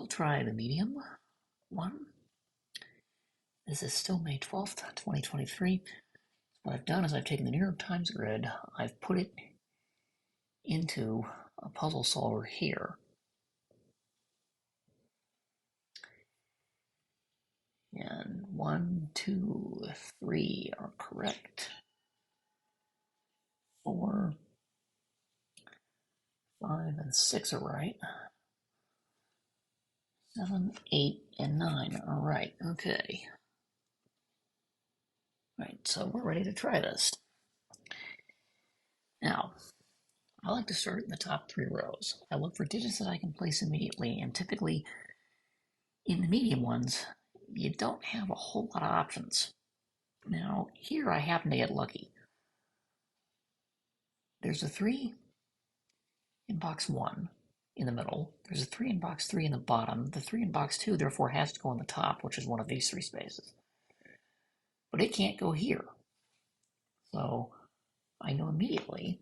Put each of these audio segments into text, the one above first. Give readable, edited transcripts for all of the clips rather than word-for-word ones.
We'll try the medium one. This is still May 12th, 2023. What I've done is I've taken the New York Times grid, I've put it into a puzzle solver here. And 1, 2, 3 are correct. 4, 5, and 6 are right. 7, 8, and 9 are right. Okay. Right, so we're ready to try this. Now, I like to start in the top 3 rows. I look for digits that I can place immediately, and typically in the medium ones, you don't have a whole lot of options. Now, here I happen to get lucky. There's a 3 in box 1 in the middle. There's a 3 in box 3 in the bottom. The 3 in box 2 therefore has to go in the top, which is one of these 3 spaces. But it can't go here. So I know immediately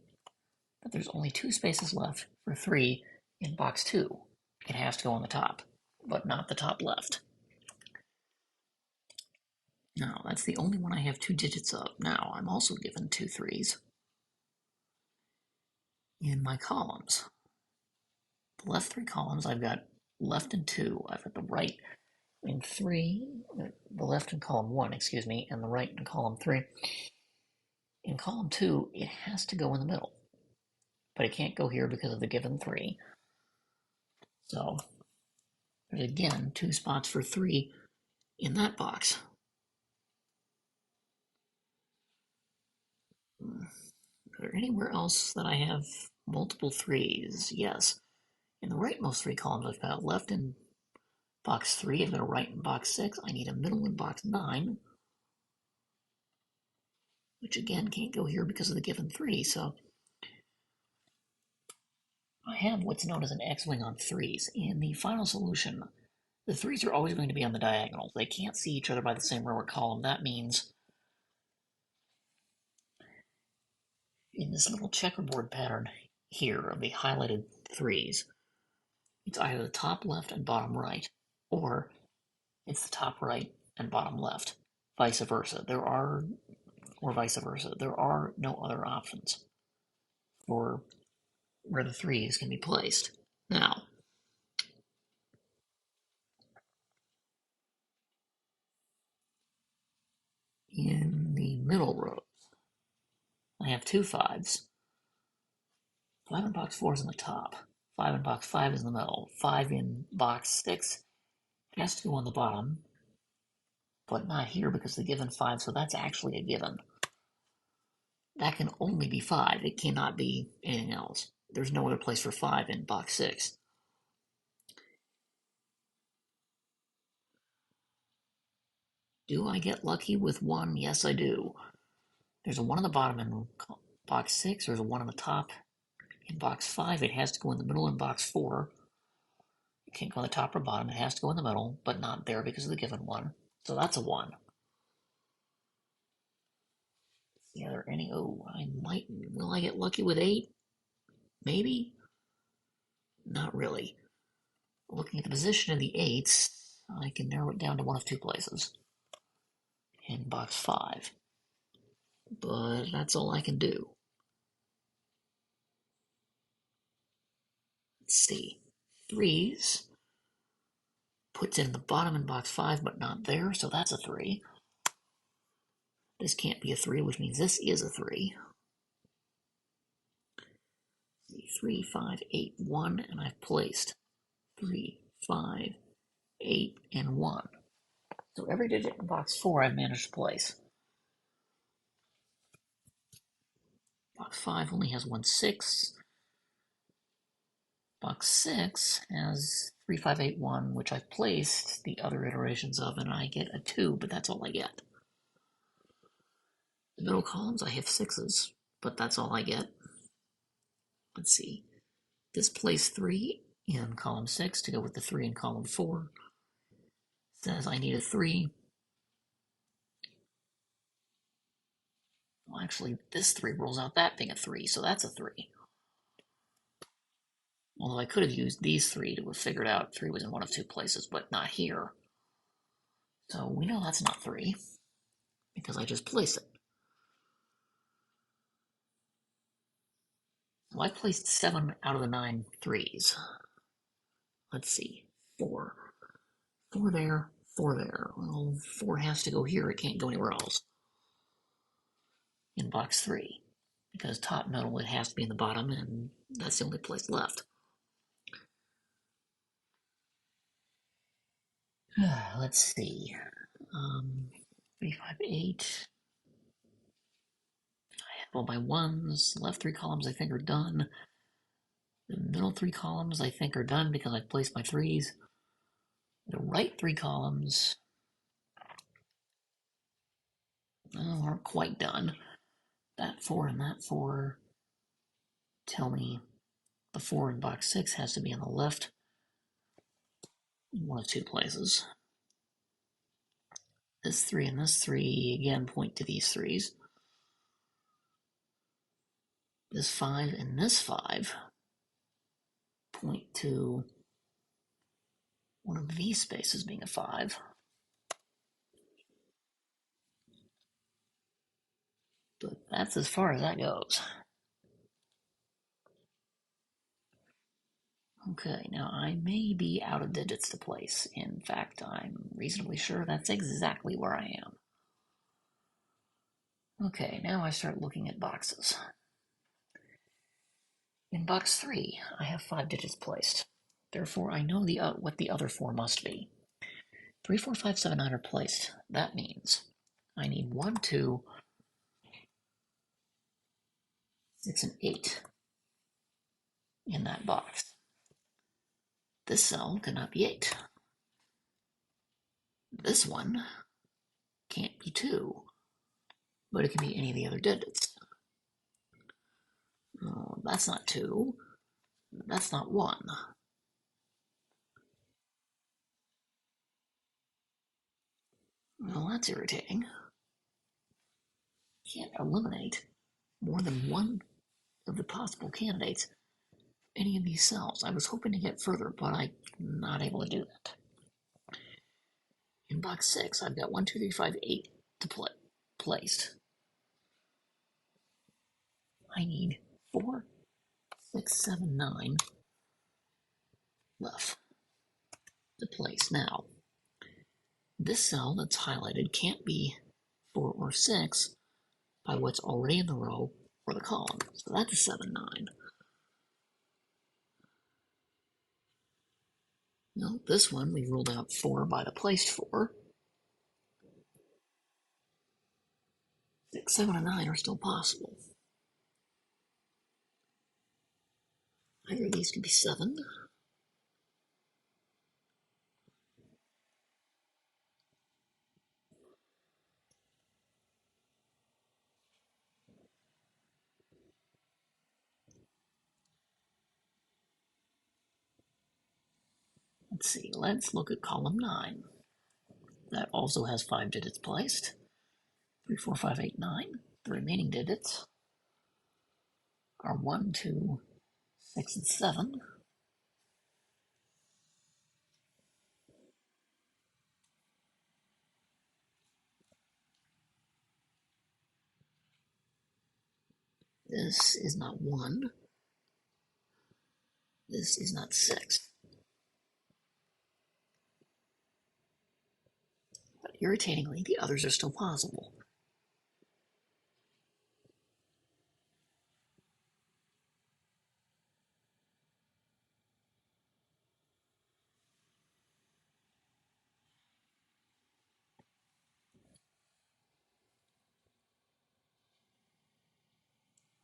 that there's only 2 spaces left for 3 in box 2. It has to go on the top, but not the top left. Now, that's the only one I have 2 digits of. Now, I'm also given 2 3s in my columns. The left 3 columns, I've got left in 2. I've got the right in 3, the left in column 1, excuse me, and the right in column 3. In column 2, it has to go in the middle, but it can't go here because of the given 3. So there's again 2 spots for 3 in that box. Is there anywhere else that I have multiple 3s? Yes. In the rightmost 3 columns, I've got left in box 3, I've got a right in box 6, I need a middle in box 9, which again can't go here because of the given 3, so I have what's known as an X-wing on 3s. In the final solution, the 3s are always going to be on the diagonal. They can't see each other by the same row or column. That means in this little checkerboard pattern here of the highlighted 3s, it's either the top left and bottom right, or it's the top right and bottom left, vice versa. Or vice versa. There are no other options for where the 3s can be placed. Now, in the middle rows, I have 2 5s. 5 in box 4 is in the top. 5 in box 5 is in the middle. 5 in box 6 has to go on the bottom, but not here because the given 5, so that's actually a given. That can only be 5. It cannot be anything else. There's no other place for 5 in box 6. Do I get lucky with 1? Yes, I do. There's a 1 on the bottom in box 6. There's a 1 on the top in box 5. It has to go in the middle in box 4. It can't go on the top or bottom. It has to go in the middle, but not there because of the given 1. So that's a 1. Yeah, are there any? Oh, I might. Will I get lucky with 8? Maybe? Not really. Looking at the position of the 8s, I can narrow it down to one of 2 places in box 5. But that's all I can do. Let's see. 3s puts it in the bottom in box 5, but not there, so that's a 3. This can't be a 3, which means this is a 3. 3, 5, 8, 1, and I've placed 3, 5, 8, and 1. So every digit in box 4 I've managed to place. Box 5 only has 1 6. Box 6 has 3, 5, 8, 1, which I've placed the other iterations of, and I get a 2, but that's all I get. The middle columns, I have 6s, but that's all I get. Let's see. This place 3 in column 6 to go with the 3 in column 4 says I need a 3. Well, actually, this 3 rules out that being a 3, so that's a 3. Although I could have used these three to have figured out 3 was in one of 2 places, but not here. So we know that's not 3, because I just placed it. So I placed 7 out of the 9 threes. Let's see. 4. 4 there, 4 there. Well, 4 has to go here, it can't go anywhere else. In box 3. Because top middle, it has to be in the bottom, and that's the only place left. Let's see. 3, 5, 8. I have all my ones. Left 3 columns I think are done. The middle 3 columns I think are done because I've placed my threes. The right 3 columns aren't quite done. That 4 and that 4 tell me the 4 in box 6 has to be on the left in one of 2 places. This 3 and this 3 again point to these threes. This 5 and this 5 point to one of these spaces being a 5. But that's as far as that goes. Okay, now I may be out of digits to place. In fact, I'm reasonably sure that's exactly where I am. Okay, now I start looking at boxes. In box 3, I have 5 digits placed. Therefore, I know what the other 4 must be. 3, 4, 5, 7, 9 are placed. That means I need 1, 2, 6, and 8 in that box. This cell cannot be 8. This one can't be 2, but it can be any of the other digits. Oh, that's not 2. That's not 1. Well, that's irritating. Can't eliminate more than one of the possible candidates any of these cells. I was hoping to get further, but I'm not able to do that. In box 6, I've got 1, 2, 3, 5, 8 to placed. I need 4, 6, 7, 9 left to place. Now, this cell that's highlighted can't be 4 or 6 by what's already in the row or the column. So that's a 7, 9. No, this one we ruled out 4 by the placed 4. 6, 7, and 9 are still possible. Either of these could be 7. Let's see, let's look at column 9. That also has 5 digits placed. 3, 4, 5, 8, 9. The remaining digits are 1, 2, 6, and 7. This is not 1. This is not 6. But irritatingly, the others are still possible.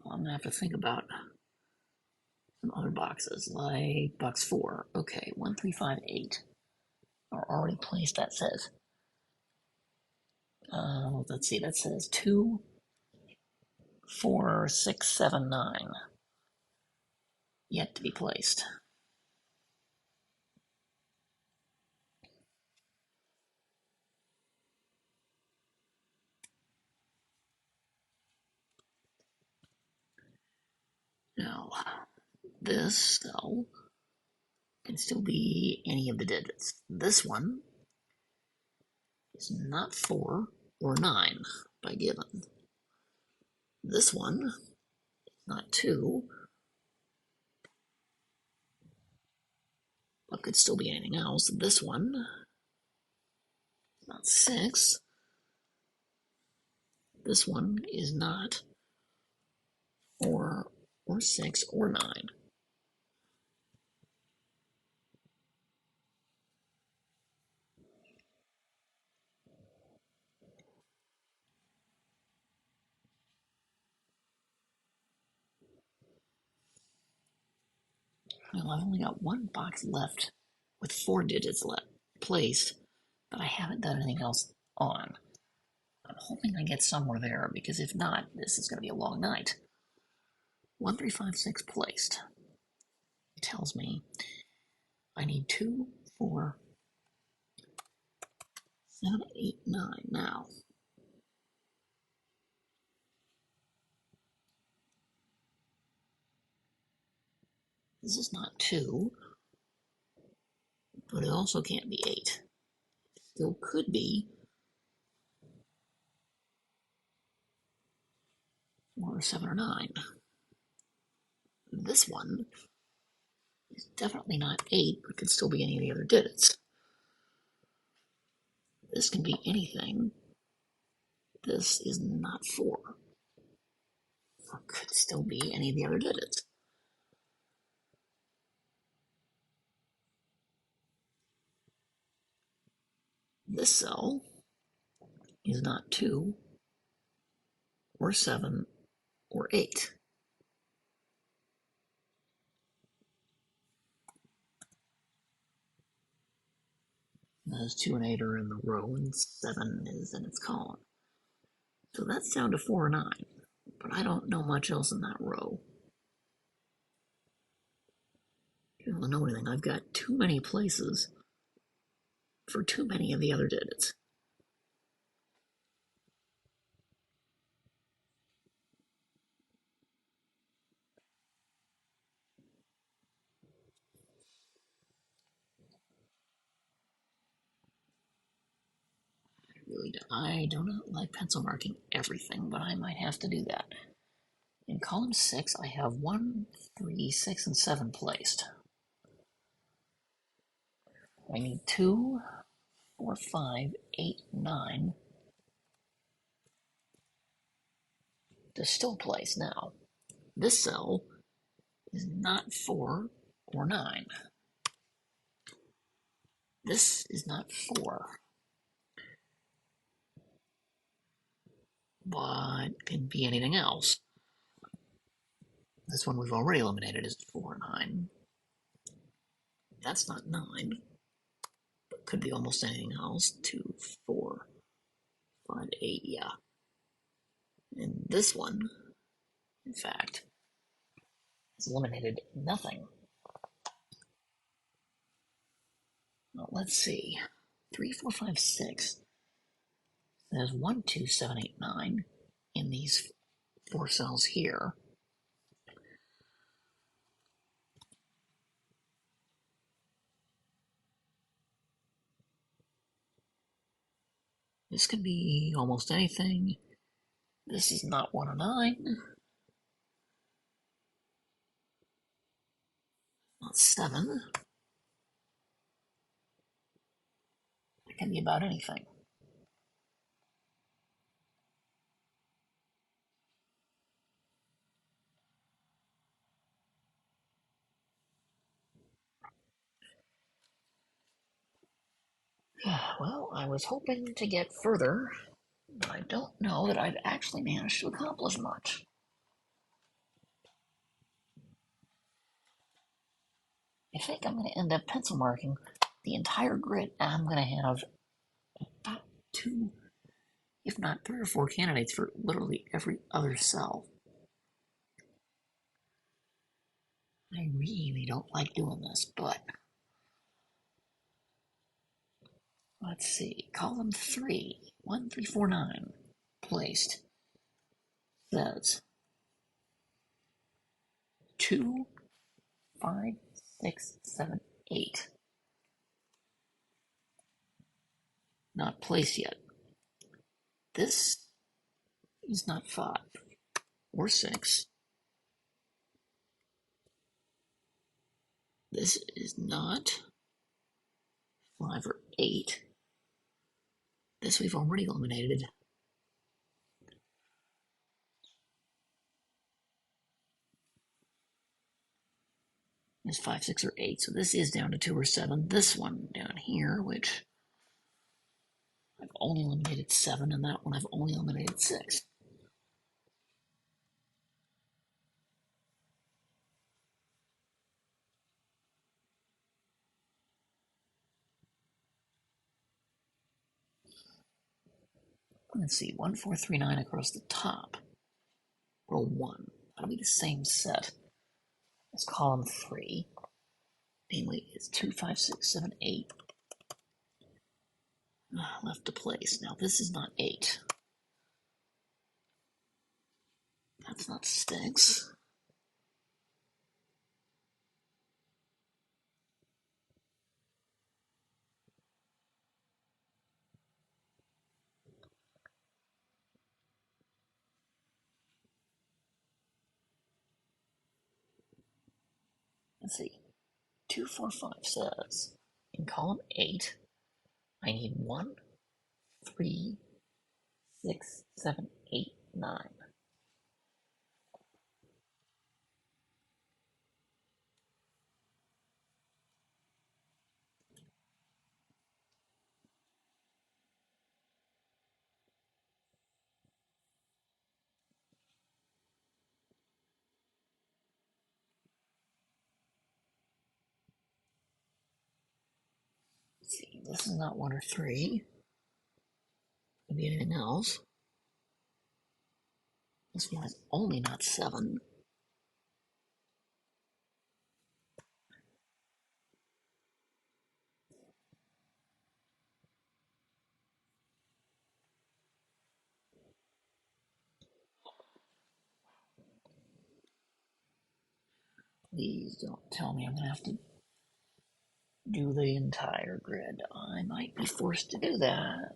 I'm going to have to think about some other boxes, like box 4. Okay, 1, 3, 5, 8 are already placed, that says. Let's see, that says 2, 4, 6, 7, 9 yet to be placed. Now, this cell Can still be any of the digits. This one is not 4 or 9 by given. This one is not 2, but could still be anything else. This one is not 6. This one is not 4 or 6 or 9. Well, I've only got one box left with 4 digits left placed, but I haven't done anything else on. I'm hoping I get somewhere there, because if not, this is going to be a long night. 1, 3, 5, 6 placed. It tells me I need 2, 4, 7, 8, 9 now. This is not 2, but it also can't be 8. It still could be 4 or 7 or 9. This one is definitely not 8, but could still be any of the other digits. This can be anything. This is not 4, or could still be any of the other digits. This cell is not 2 or 7 or 8. Those 2 and 8 are in the row, and 7 is in its column. So that's down to 4 or 9, but I don't know much else in that row. If you don't know anything, I've got too many places for too many of the other digits. I do not like pencil marking everything, but I might have to do that. In column 6, I have 1, 3, 6, and 7 placed. I need 2, 4, 5, 8, 9 to still place now. This cell is not 4 or 9. This is not 4, but can be anything else. This one we've already eliminated is 4 and 9. That's not 9, but could be almost anything else. 2, 4, 5, 8, yeah. And this one, in fact, has eliminated nothing. Well, let's see. 3, 4, 5, 6. There's 1, 2, 7, 8, 9 in these 4 cells here. This could be almost anything. This is not 1 or 9. Not 7. It can be about anything. Well, I was hoping to get further, but I don't know that I've actually managed to accomplish much. I think I'm going to end up pencil marking the entire grid, and I'm going to have about 2, if not 3 or 4 candidates for literally every other cell. I really don't like doing this, but let's see. Column 3, 1, 3, 4, 9, placed, says 2, 5, 6, 7, 8. Not placed yet. This is not 5 or 6. This is not 5 or 8. This we've already eliminated. Is 5, 6, or 8. So this is down to 2 or 7. This one down here, which I've only eliminated 7, and that one I've only eliminated 6. Let's see, 1, 4, 3, 9 across the top. Row 1. That'll be the same set as column 3. Namely, it's 2, 5, 6, 7, 8. Left to place. Now this is not 8. That's not 6. Let's see. 2, 4, 5 says in column 8, I need 1, 3, 6, 7, 8, 9. Let's see, this is not 1 or 3. Could be anything else. This one is only not 7. Please don't tell me I'm going to have to do the entire grid. I might be forced to do that.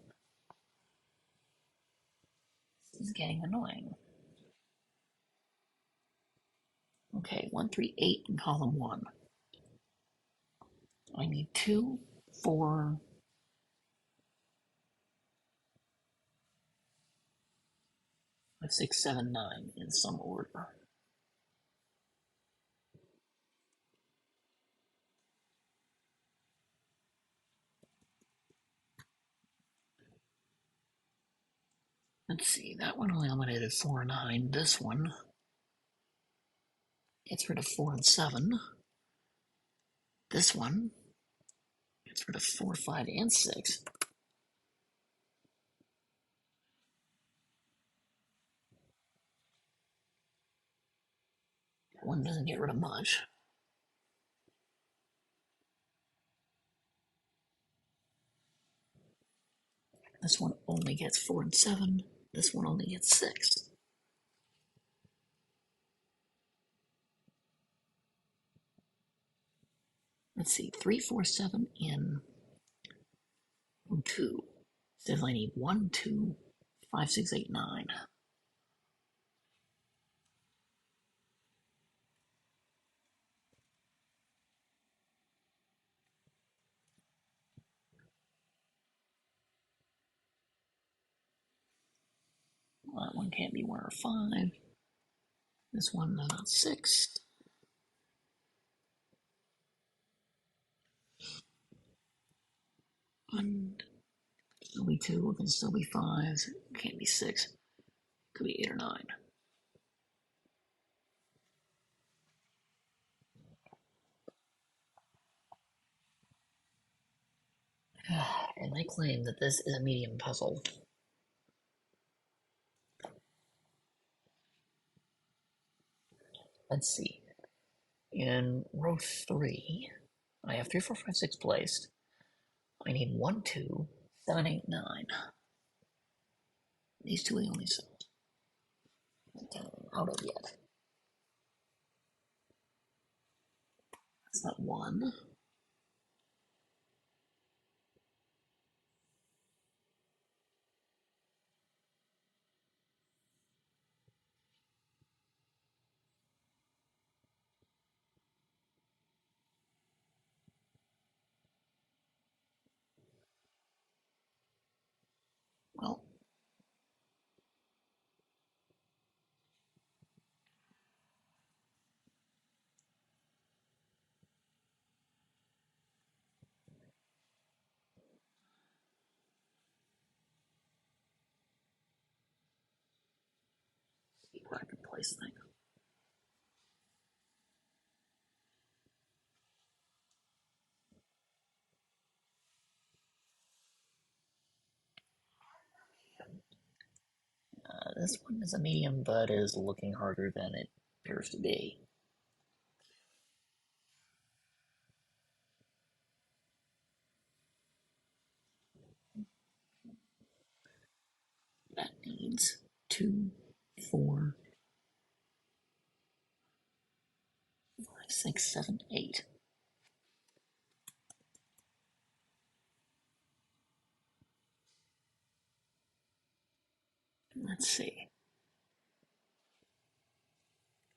This is getting annoying. Okay, 1, 3, 8 in column 1. I need 2, 4, 5, 6, 7, 9 in some order. Let's see, that one only eliminated 4 and 9. This one gets rid of 4 and 7. This one gets rid of 4, 5, and 6. That one doesn't get rid of much. This one only gets 4 and 7. This one only gets 6. Let's see, 3, 4, 7 in 2. Says I need 1, 2, 5, 6, 8, 9. Well, that one can't be 1 or 5. This one, not 6. One, still be 2, it can still be 5. It can't be 6. Could be 8 or 9. And I claim that this is a medium puzzle. Let's see. In row 3, I have 3, 4, 5, 6 placed. I need 1, 2, 7, 8, 9. These two are the only cells out of yet. That's not 1. where I can place things. This one is a medium, but is looking harder than it appears to be. That needs 2, 4, 5, 6, 7, 8. Let's see.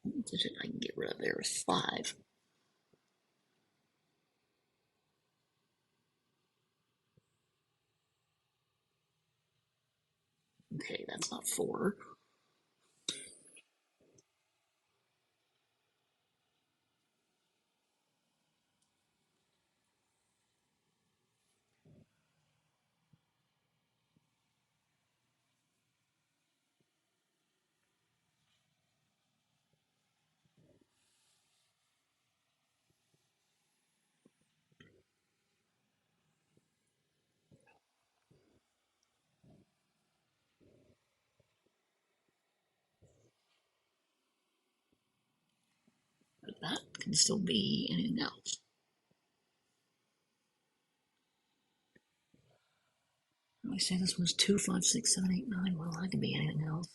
What digit I can get rid of there is 5. Okay, that's not 4. But that can still be anything else. I say this was 2, 5, 6, 7, 8, 9. Well, that can be anything else.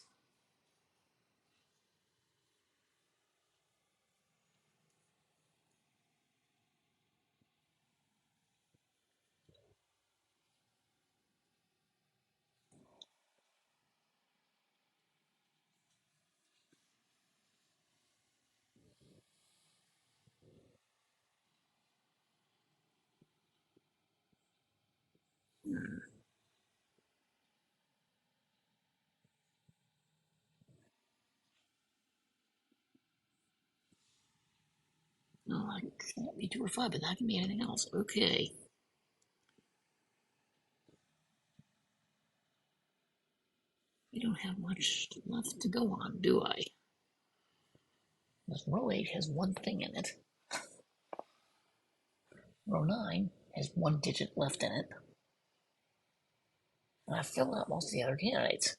No, I can't be 2 or 5, but that can be anything else. Okay. We don't have much left to go on, do I? This row 8 has one thing in it. Row 9 has one digit left in it. And I've filled out most of the other candidates.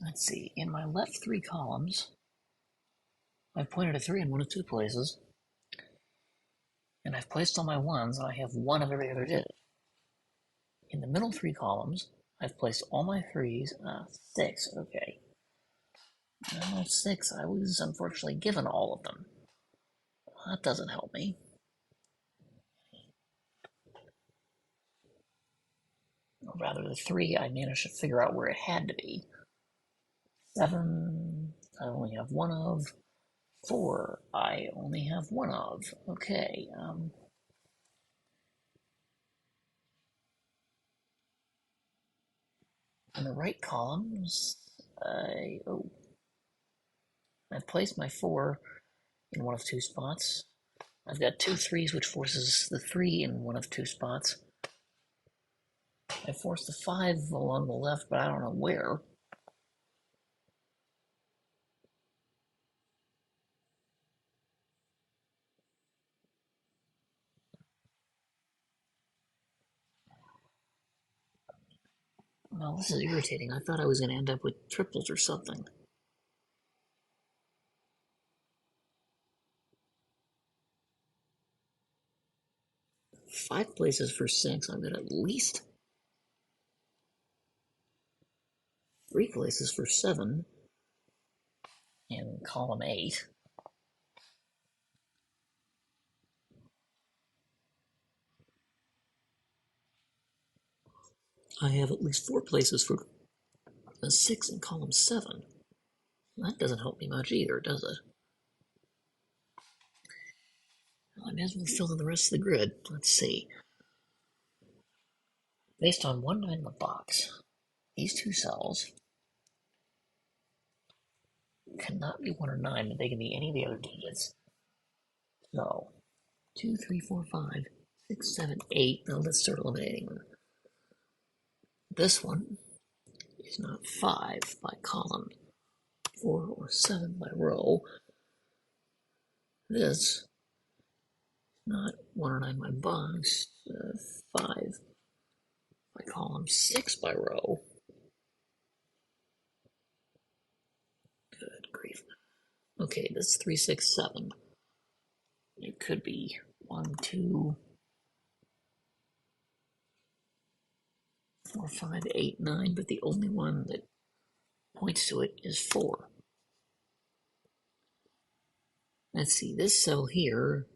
Let's see, in my left 3 columns, I've pointed a 3 in 1 of 2 places, and I've placed all my 1s, and I have 1 of every other digit. In the middle 3 columns, I've placed all my 3s, 6, okay. No, 6, I was unfortunately given all of them. That doesn't help me. Or rather, the 3, I managed to figure out where it had to be. 7, I only have 1 of. 4, I only have 1 of. Okay, in the right columns, I've placed my 4 in 1 of 2 spots. I've got 2 3s, which forces the 3 in 1 of 2 spots. I forced the 5 along the left, but I don't know where. Well, this is irritating. I thought I was going to end up with triples or something. 5 places for 6. I've got at least 3 places for 7 in column 8. I have at least 4 places for a 6 in column 7. That doesn't help me much either, does it? Well, I may as well fill in the rest of the grid. Let's see. Based on 1 9 in the box, these 2 cells cannot be 1 or 9, but they can be any of the other digits. So, 2, 3, 4, 5, 6, 7, 8. Now let's start eliminating them. This one is not 5 by column, 4 or 7 by row. This not 1 or 9 by box, 5 by column, 6 by row. Good grief. Okay, this is 3, 6, 7. It could be 1, 2, 4, 5, 8, 9, but the only one that points to it is 4. Let's see, this cell here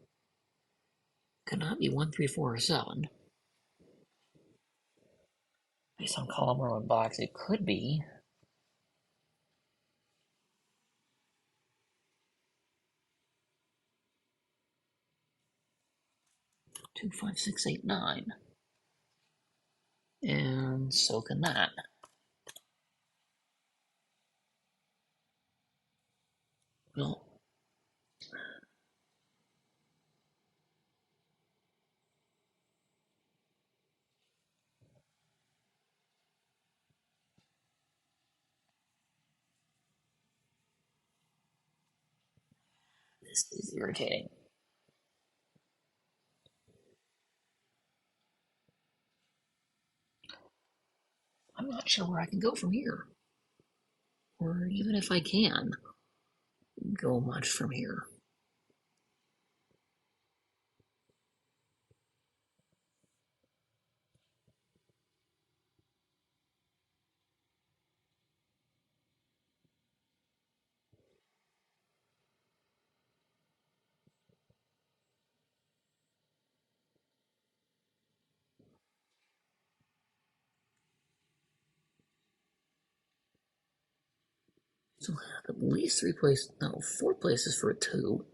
cannot be 1, 3, 4, or 7. Based on column, row, and box, it could be 2, 5, 6, 8, 9. And so can that. Well, this is irritating. I'm not sure where I can go from here. Or even if I can go much from here. So I have at least 4 places for a 2.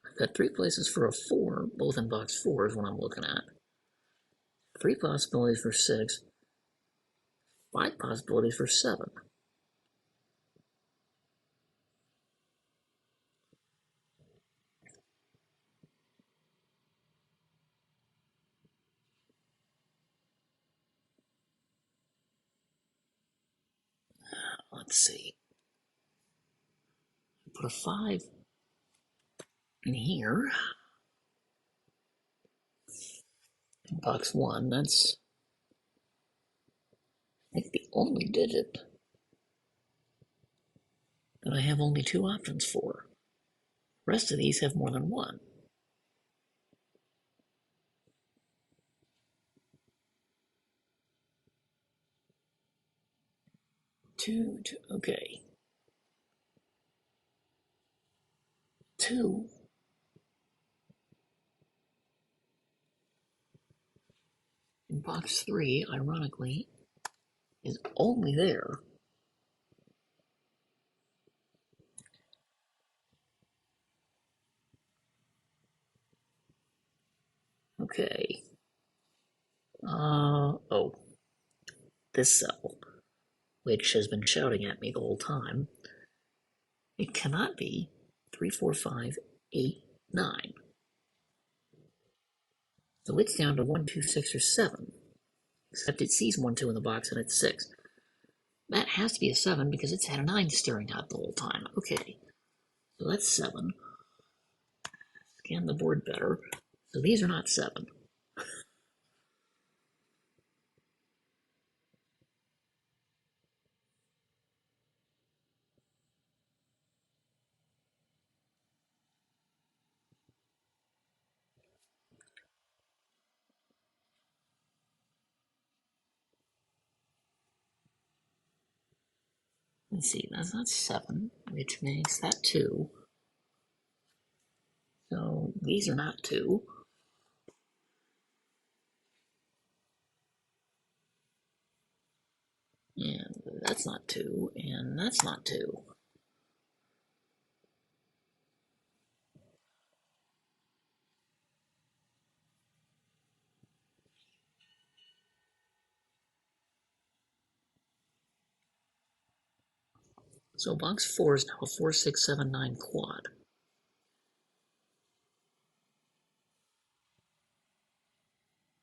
I've got 3 places for a 4, both in box 4 is what I'm looking at. 3 possibilities for 6, 5 possibilities for 7. Let's see. Put a 5 in here. In box 1, that's I think the only digit that I have only 2 options for. The rest of these have more than 1. 2, okay. 2 in box 3, ironically, is only there. Okay. Oh. This cell, which has been shouting at me the whole time, it cannot be 3, 4, 5, 8, 9. So it's down to 1, 2, 6, or 7. Except it sees 1, 2 in the box and it's 6. That has to be a 7 because it's had a 9 staring at the whole time. Okay. So that's 7. Scan the board better. So these are not 7. Let's see, that's not 7, which makes that 2. So these are not 2. And that's not 2, and that's not 2. So box 4 is now a 4, 6, 7, 9 quad.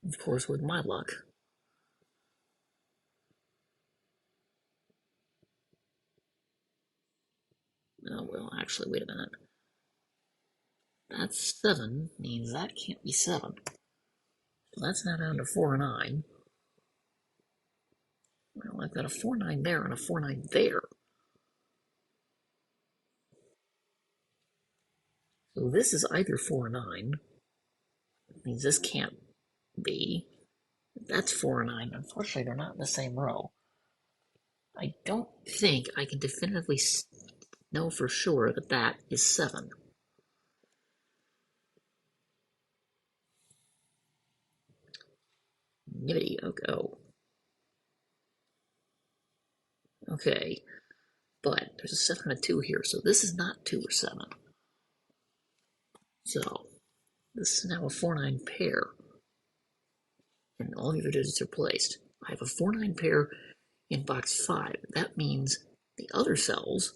Of course, with my luck. Oh, well, actually, wait a minute. That's 7, means that can't be 7. So that's now down to 4 and 9. Well, I've got a 4 9 there and a 4 9 there. So this is either 4 9. It means this can't be. That's 4 and 9. Unfortunately, they're not in the same row. I don't think I can definitively know for sure that that is 7. Nibbity, okay. Oh. Okay, but there's a 7 and a 2 here, so this is not 2 or 7. So, this is now a 4 9 pair, and all the other digits are placed. I have a 4 9 pair in box 5. That means the other cells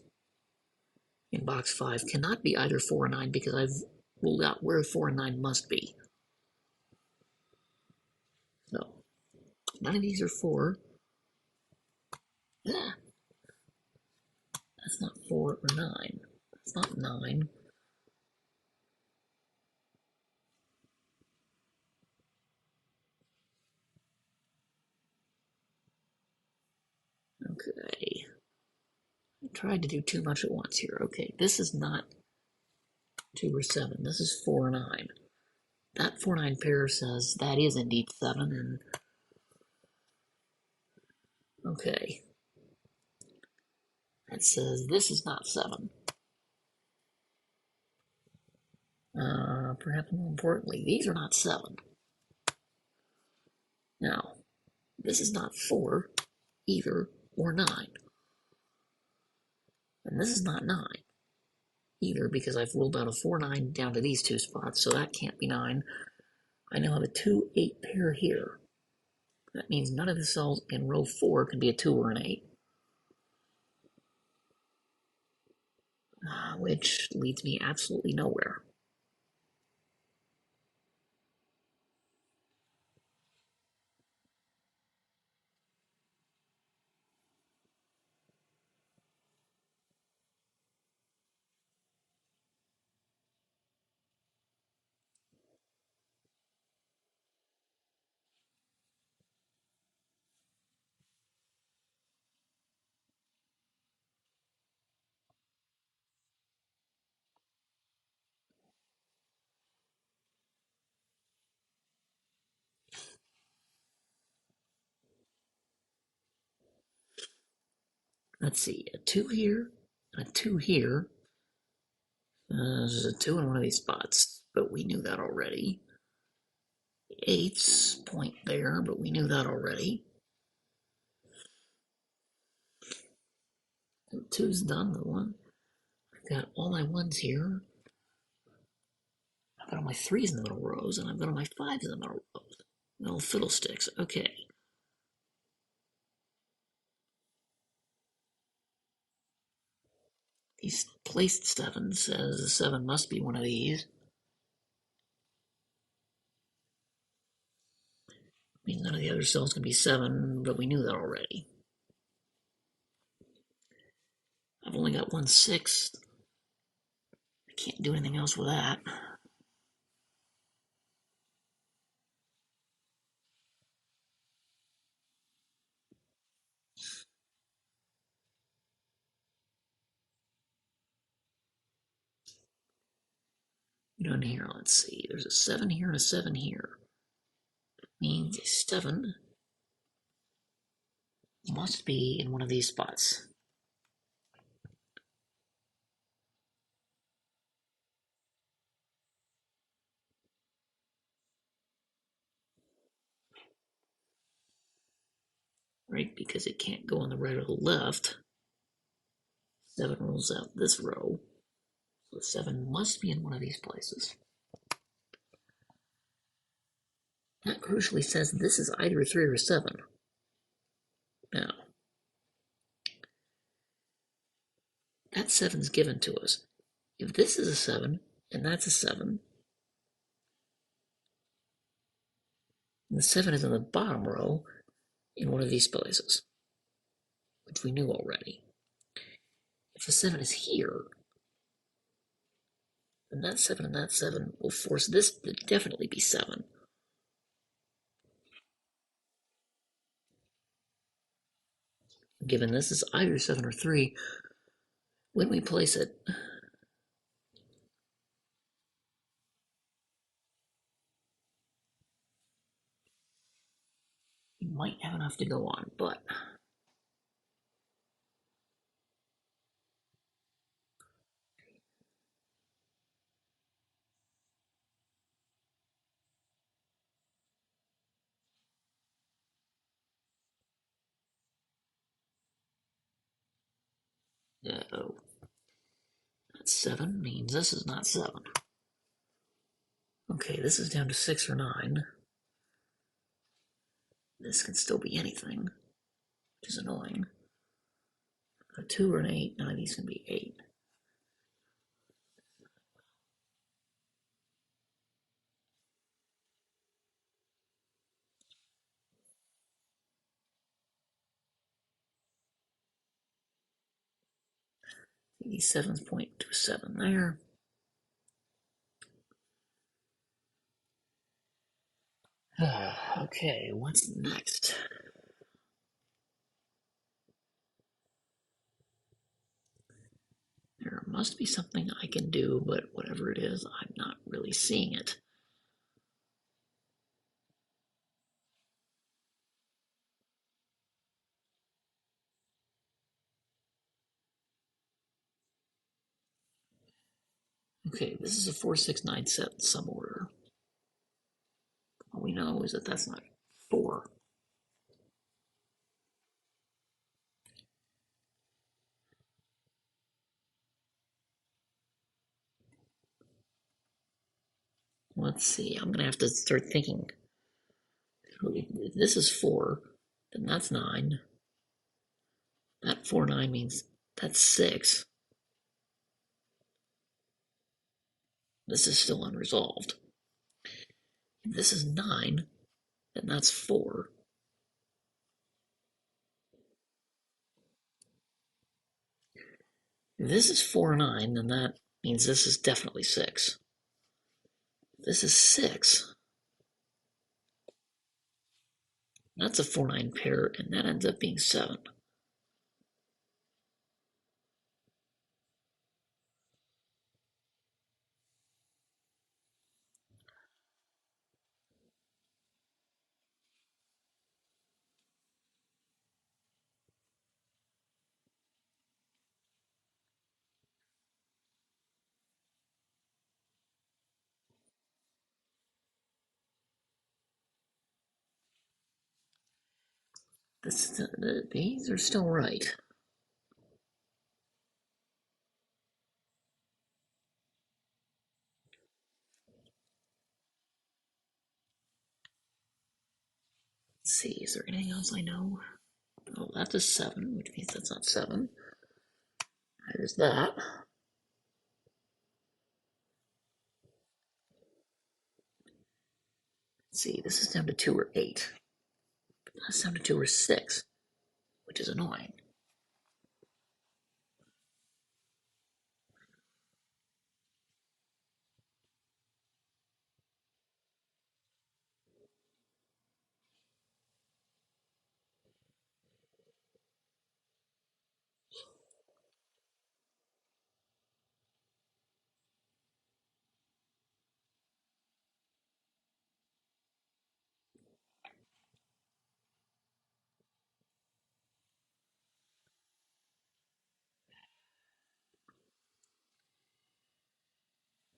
in box 5 cannot be either 4 or 9 because I've ruled out where 4 and 9 must be. So, none of these are 4. Yeah. That's not 4 or 9. That's not 9. Okay. I tried to do too much at once here. Okay, this is not 2 or 7. This is 4 or 9. That 4 9 pair says that is indeed 7, and okay. That says this is not 7. Perhaps more importantly, these are not 7. Now, this is not 4 either, or 9. And this is not 9 either, because I've ruled out a 4 9 down to these two spots, so that can't be 9. I now have a 2 8 pair here. That means none of the cells in row 4 can be a 2 or an 8. Which leads me absolutely nowhere. Let's see, a 2 here, and a 2 here. There's a 2 in one of these spots, but we knew that already. 8's point there, but we knew that already. 2's done, the one. I've got all my 1's here. I've got all my 3's in the middle rows, and I've got all my 5's in the middle rows. Little fiddlesticks, okay. These placed 7 says 7 must be one of these. Means none of the other cells can be 7, but we knew that already. I've only got 1/6. I can't do anything else with that. Down here, let's see. There's a 7 here and a 7 here. Means 7 must be in one of these spots. Right, because it can't go on the right or the left. 7 rules out this row. So 7 must be in one of these places. That crucially says this is either 3 or 7. Now, that 7's given to us. If this is a 7, and that's a 7, And the 7 is in the bottom row in one of these places, which we knew already. If the 7 is here, then that 7 and that 7 will force this to definitely be 7. Given this is either 7 or 3, when we place it, we might have enough to go on, but no. That 7 means this is not 7. Okay, this is down to 6 or 9. This can still be anything, which is annoying. A 2 or an 8, none of these can be 8. These 7s point to a 7 there. Okay, what's next? There must be something I can do, but whatever it is, I'm not really seeing it. Okay, this is a 4-6-9 set in some order. All we know is that that's not 4. Let's see, I'm gonna have to start thinking. If this is 4, then that's 9. That 4-9 means that's 6. This is still unresolved. If this is 9, then that's 4. If this is 4-9, then that means this is definitely 6. If this is 6, that's a 4-9 pair, and that ends up being 7. These are still right. Let's see, is there anything else I know? Oh, that's a 7, which means that's not 7. There's that. Let's see, this is down to 2 or 8. That's down to 2 or 6, which is annoying.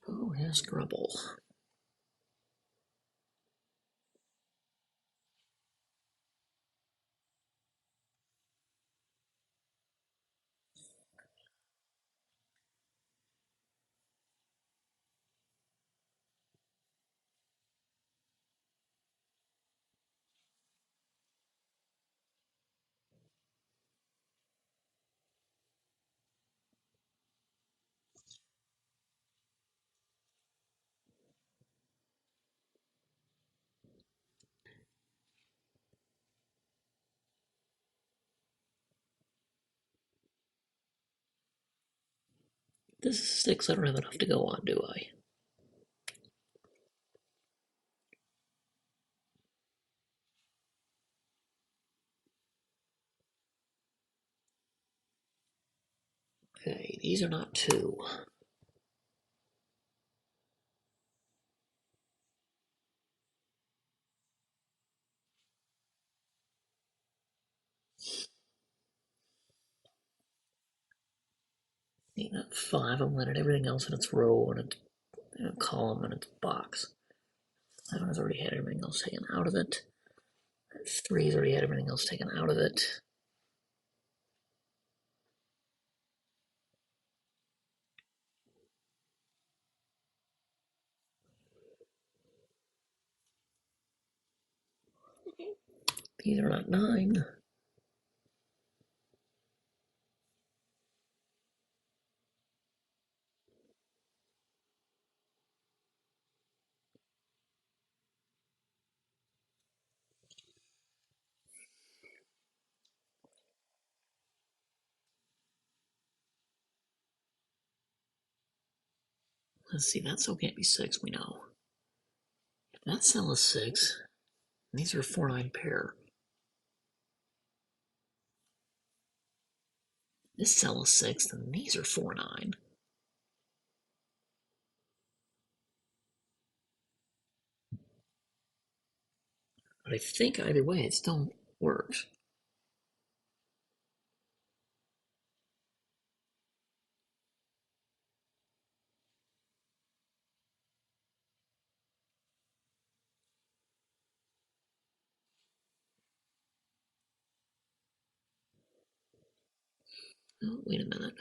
Who has Grubble? This is 6. I don't have enough to go on, do I? Okay, these are not 2. Not 5. I'm letting everything else in its row and its column and its box. 7 has already had everything else taken out of it. 3 has already had everything else taken out of it. These are not 9. Let's see, that cell can't be 6, we know. If that cell is 6, and these are a 4-9 pair. This cell is 6, and these are 4-9. But I think either way it still works. Oh, wait a minute.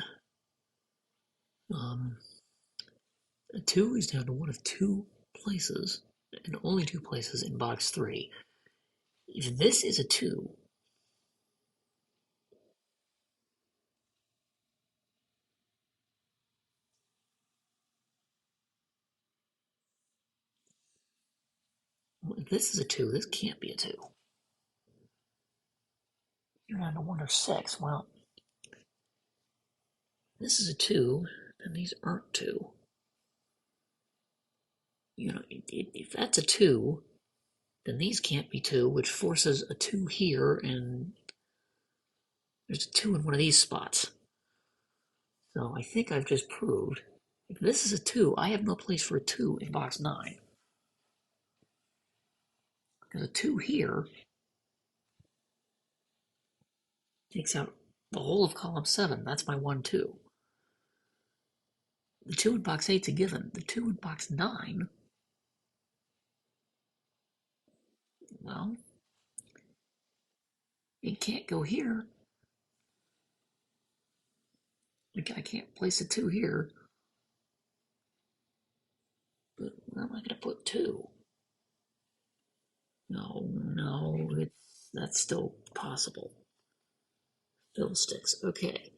A 2 is down to one of 2 places, and only 2 places in box 3. If this is a 2, if this is a 2, this can't be a 2. You're down to 1 or 6. Well, this is a 2, and these aren't 2. If that's a 2, then these can't be 2, which forces a 2 here, and there's a 2 in one of these spots. So I think I've just proved, if this is a 2, I have no place for a 2 in box 9. Because a 2 here takes out the whole of column 7. That's my 1, 2. The 2 in box 8 is a given. The 2 in box 9, well, it can't go here. I can't place a 2 here. But where am I going to put 2? No, that's still possible. Fiddlesticks. Okay.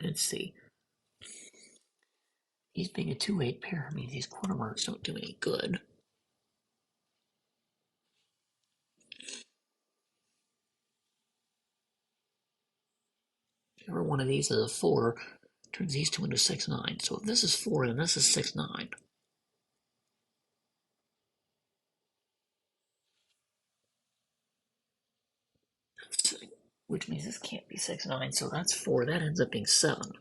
Let's see. These being a 2-8 pair means these corner marks don't do any good. Every one of these is a 4, turns these two into 6-9. So if this is 4, then this is 6-9. Which means this can't be 6-9, so that's 4. That ends up being 7.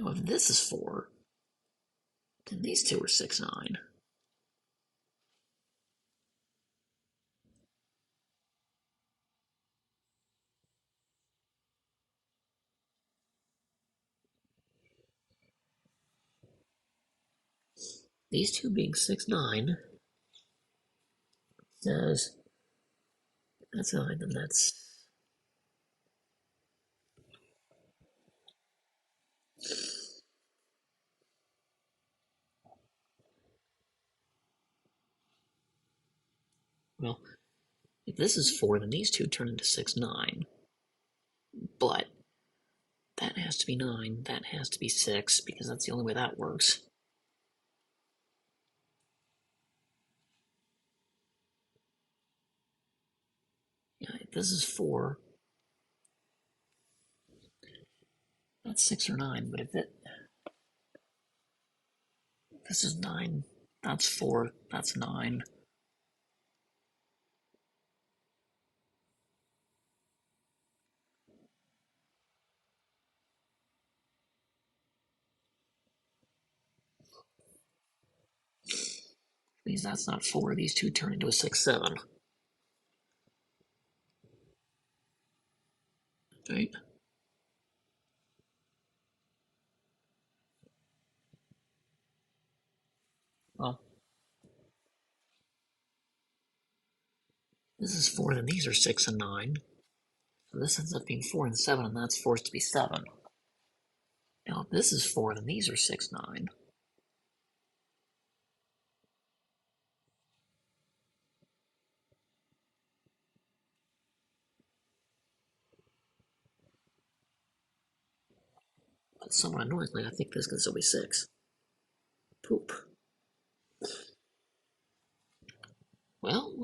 Now if this is 4, then these two are 6-9. These two being 6-9 says that's 9, then that's. Well, if this is 4, then these two turn into 6-9. But has to be 9. That has to be 6, because that's the only way that works. Yeah, this is 4. That's 6 or 9, but if this is 9, that's 4, that's 9. Means that's not 4. These two turn into a 6, 7. Right? Well, this is 4, then these are 6 and 9. So this ends up being 4 and 7, and that's forced to be 7. Now, if this is 4, then these are 6, 9. But somewhat annoyingly, I think this can still be 6. Poop. Well,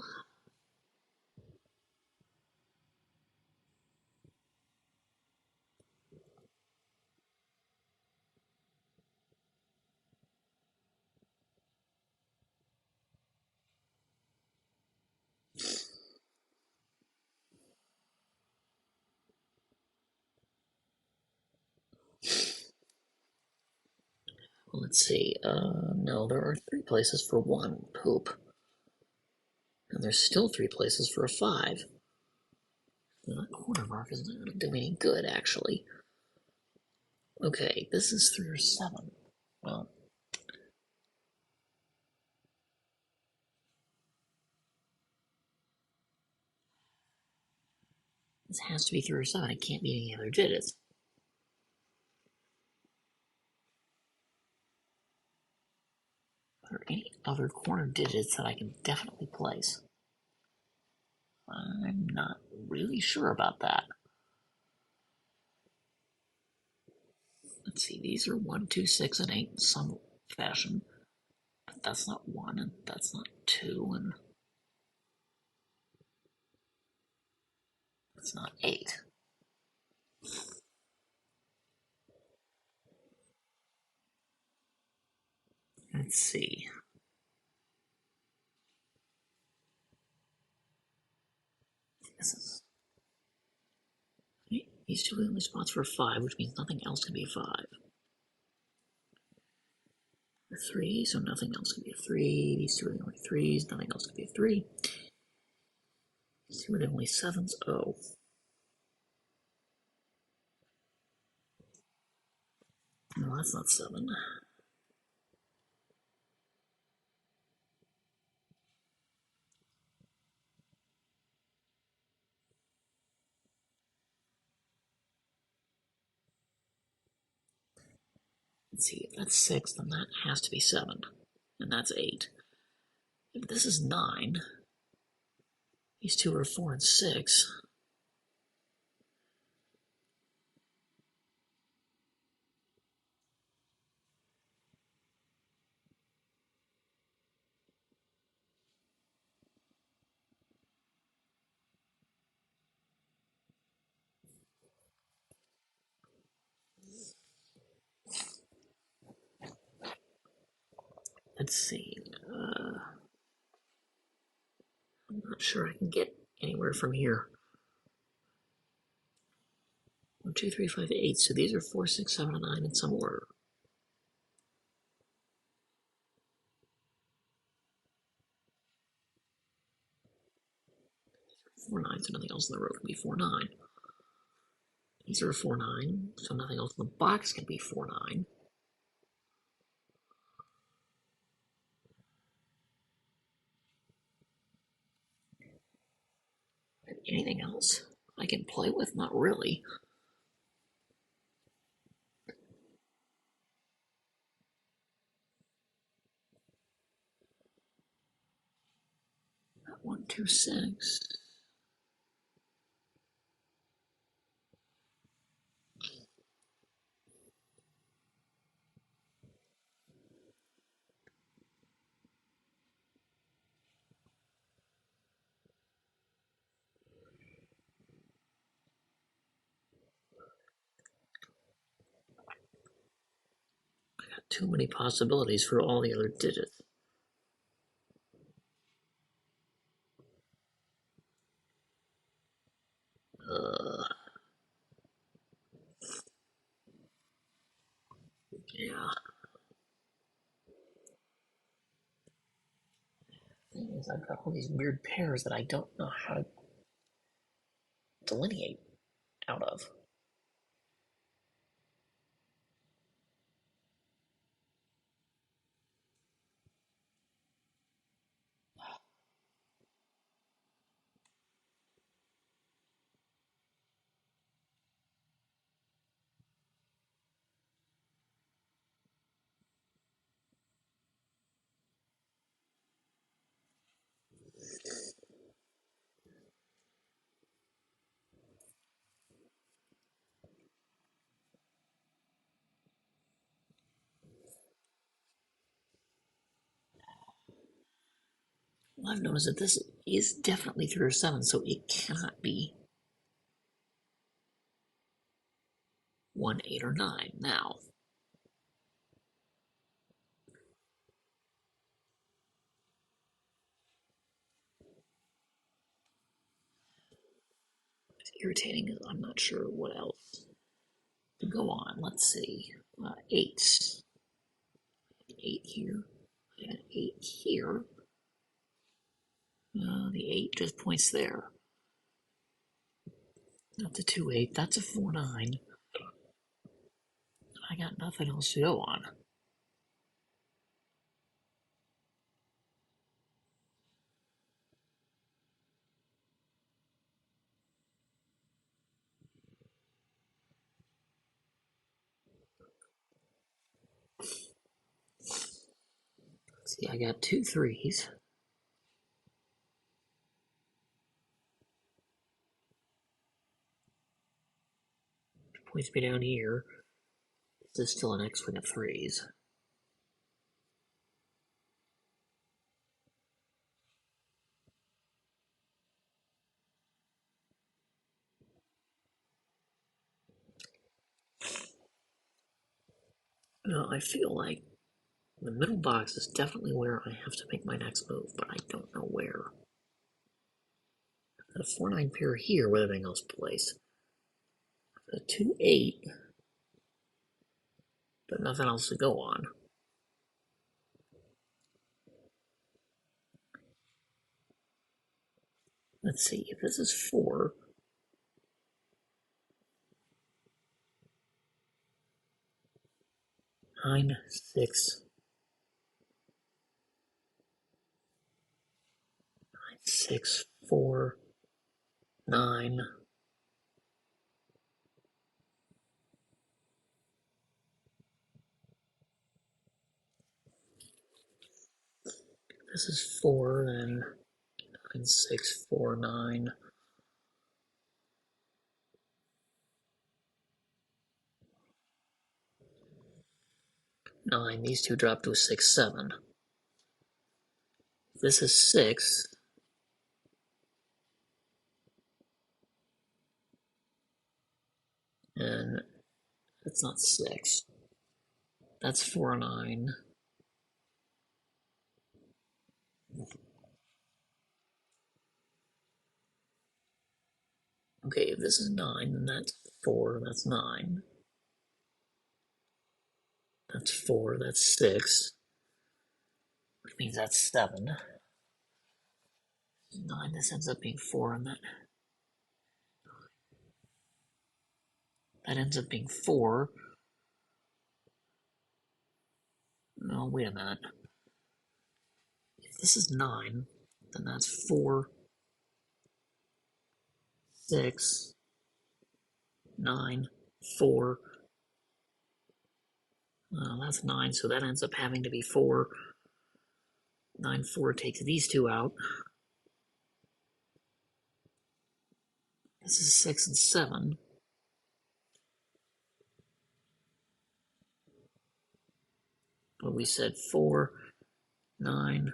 let's see. No, there are 3 places for 1. Poop. And there's still 3 places for a 5. That corner mark is not going to do me any good, actually. Okay, this is 3 or 7. Well, this has to be 3 or 7. It can't be any other digits. Are there any other corner digits that I can definitely place? I'm not really sure about that. Let's see, these are 1, 2, 6, and 8 in some fashion. But that's not 1, and that's not 2, and that's not 8. Let's see. This is. These two are the only spots for a 5, which means nothing else can be a 5. A 3, so nothing else can be a 3. These two are the only 3s, nothing else can be a 3. These two are the only 7s. Oh. No, that's not 7. Let's see, if that's 6, then that has to be 7. And that's 8. If this is 9, these two are 4 and 6. Let's see. I'm not sure I can get anywhere from here. 1, 2, 3, 5, 8. So these are 4, 6, 7, and 9 in some order. 4, 9, so nothing else in the row can be 4, 9. These are 4, 9, so nothing else in the box can be 4, 9. And anything else I can play with? Not really. Not 1, 2, 6. Too many possibilities for all the other digits. Yeah. Thing is, I've got all these weird pairs that I don't know how to delineate out of. Well, I've noticed that this is definitely 3 or 7, so it cannot be 1, 8, or 9. Now, it's irritating. I'm not sure what else to go on. Let's see. 8. 8 here. And 8 here. The 8 just points there. Not the 2, 8. That's a 4, 9. I got nothing else to go on. See, I got 2 3s. Points me down here. This is still an X-wing of 3s. Now, I feel like the middle box is definitely where I have to make my next move, but I don't know where. A 4 9 pair here with everything else placed. A 2 8, but nothing else to go on. Let's see, if this is 4, 9, 6, 6, 4, 9. This is 4, then 9, 6, 4, 9. 9. These two drop to a 6, 7. This is 6. And it's not 6. That's 4, 9. Okay, if this is 9, then that's 4, that's 9. That's 4, that's 6. Which means that's 7. 9, this ends up being 4, and that ends up being 4. No, wait a minute. If this is 9, then that's 4, 6, 9, 4. That's 9, so that ends up having to be 4. 9, 4 takes these two out. This is 6 and 7. But we said 4, 9,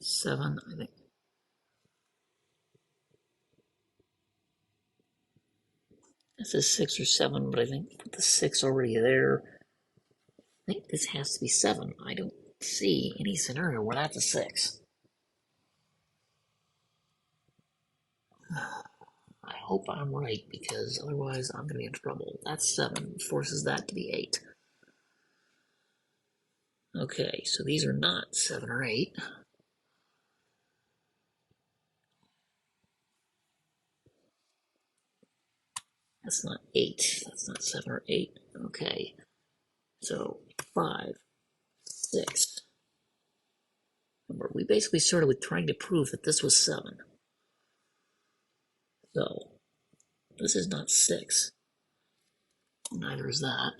7, I think. This is 6 or 7, but I think put the 6 already there. I think this has to be 7. I don't see any scenario where that's a 6. I hope I'm right, because otherwise I'm going to be in trouble. That's 7. Forces that to be 8. Okay, so these are not 7 or 8. That's not 8. That's not 7 or 8. Okay, so 5, 6. Remember, we basically started with trying to prove that this was 7. So, this is not 6. Neither is that.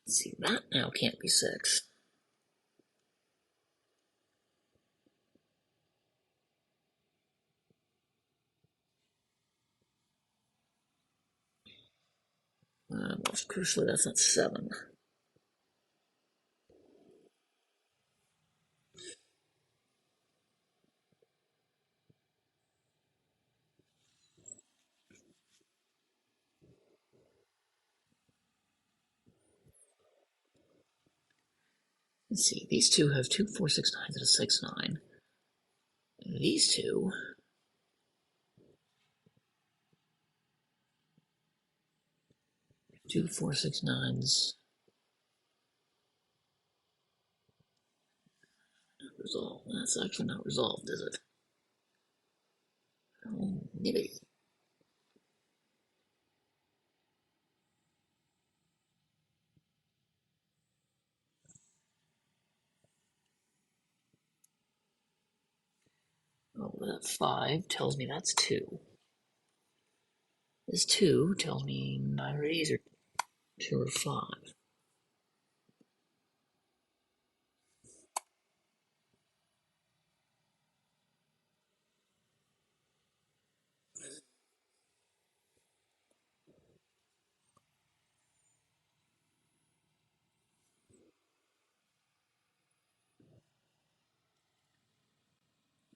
Let's see, that now can't be 6. Most crucially, that's not 7. Let's see, these two have 2 4 6 9s and a 6 9. These two two 4 6 9s. Resolved. That's actually not resolved, is it? Oh, maybe. Oh, that 5 tells me that's 2. This 2 tells me neither of these are 2 or 5.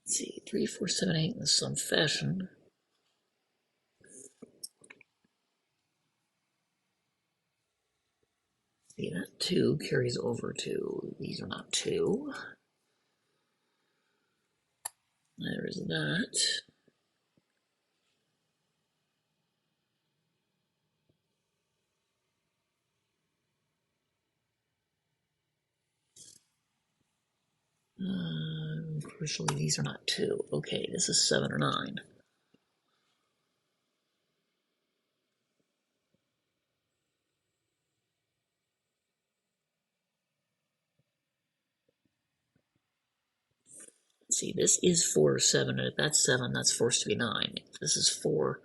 Let's see, 3 4 7 8 in some fashion. See, that 2 carries over to, these are not 2. There is that. Crucially, these are not 2. Okay, this is 7 or 9. See, this is 4 or 7, and if that's 7, that's forced to be 9. If this is 4.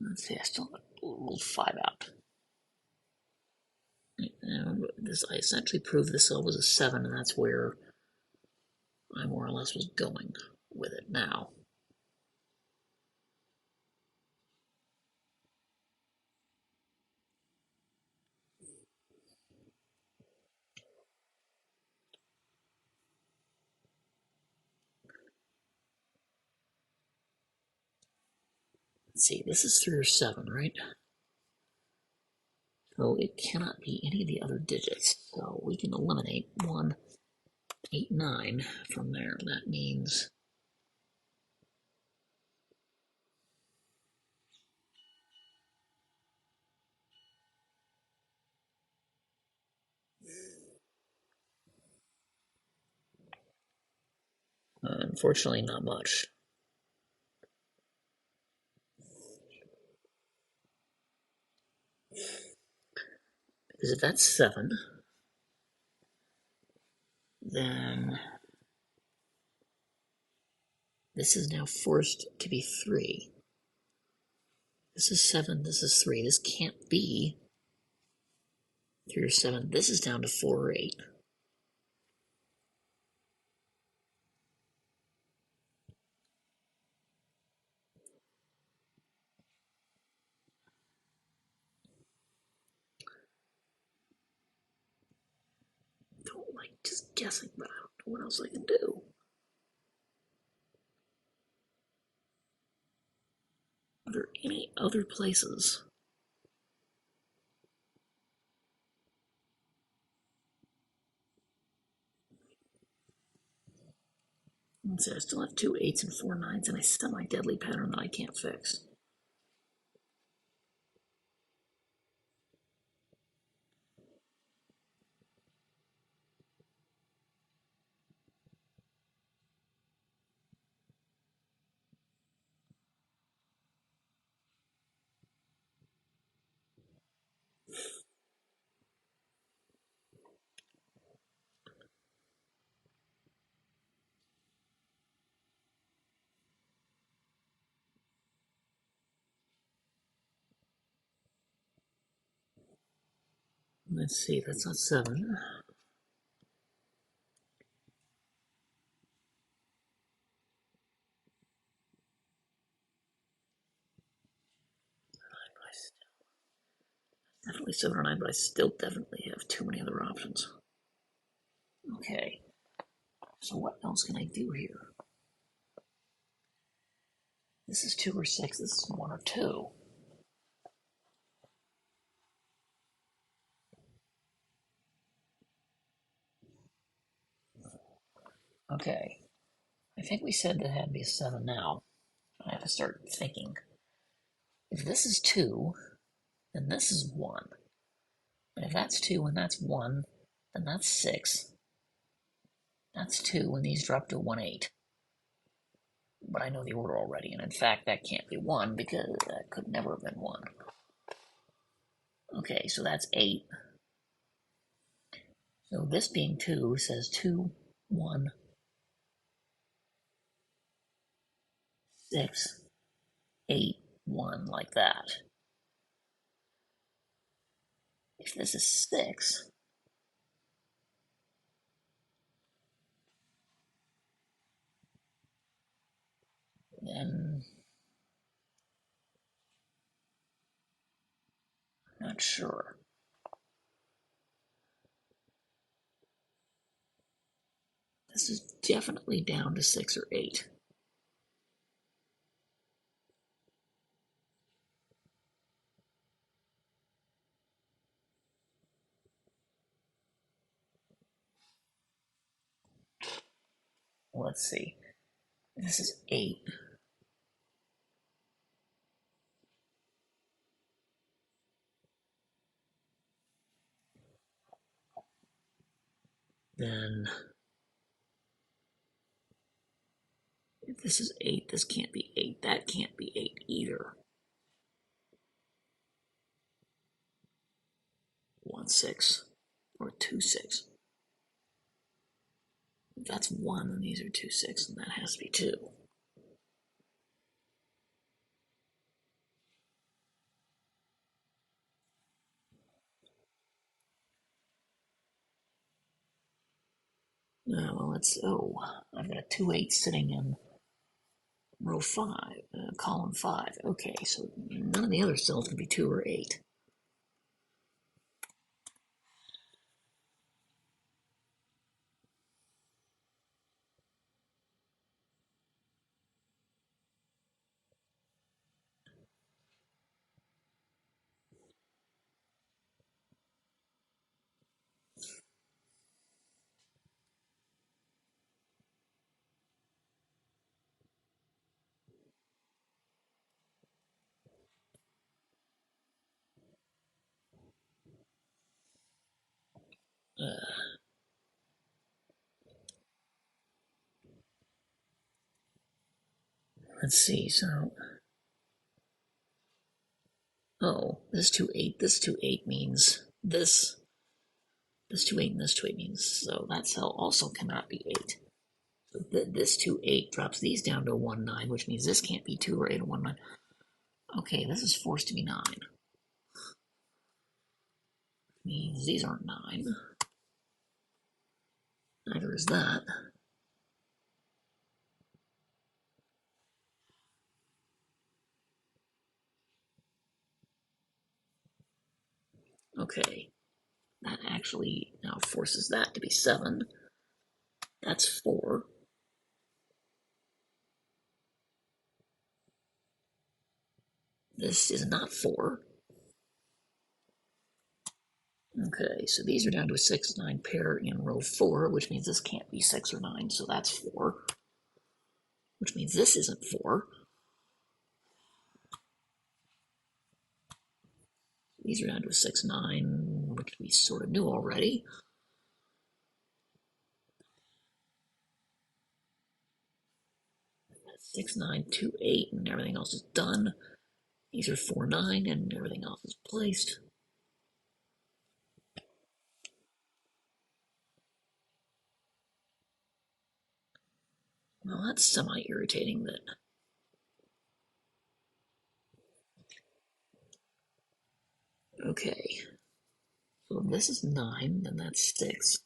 Let's see, I still ruled 5 out. And this, I essentially proved this cell was a 7, and that's where I more or less was going with it now. Let's see, this is 3 or 7, right? So it cannot be any of the other digits. So we can eliminate 1, 8, 9 from there. That means unfortunately not much. Because if that's 7, then this is now forced to be 3. This is 7, this is 3. This can't be 3 or 7. This is down to 4 or 8. don't like just guessing, but I don't know what else I can do. Are there any other places? Let's see, I still have 2 8s and 4 9s and a semi-deadly pattern that I can't fix. Let's see, that's not 7. Definitely 7 or 9, but I still definitely have too many other options. Okay, so what else can I do here? This is 2 or 6, this is 1 or 2. Okay, I think we said that had to be a 7 now. I have to start thinking. If this is 2, then this is 1. And if that's 2 and that's 1, then that's 6. That's 2, and these drop to 1 8. But I know the order already, and in fact, that can't be 1 because that could never have been 1. Okay, so that's 8. So this being 2 says 2, 1, 6, 8, 1, like that. If this is 6, then I'm not sure. This is definitely down to 6 or 8. Let's see. This is 8. Then if this is 8, this can't be 8. That can't be 8 either. 1 6 or 2 6. If that's 1, and these are 2 6, and that has to be 2. Well, let's. Oh, I've got a 2 8 sitting in row 5, column 5. Okay, so none of the other cells can be 2 or 8. Let's see, so. Oh, this 2 8, this 2 8 means this. This 2 8 and this 2 8 means. So that cell also cannot be 8. So this 2 8 drops these down to 1 9, which means this can't be 2 or 8 or 1 9. Okay, this is forced to be 9. Means these aren't 9. Neither is that. Okay, that actually now forces that to be 7. That's 4. This is not 4. Okay, so these are down to a 6, 9 pair in row 4, which means this can't be 6 or 9, so that's 4. Which means this isn't 4. These are down to a 6, 9, which we sort of knew already. That's 6, 9, 2, 8, and everything else is done. These are 4, 9, and everything else is placed. Well, that's semi-irritating then. Okay. So if this is 9, then that's 6.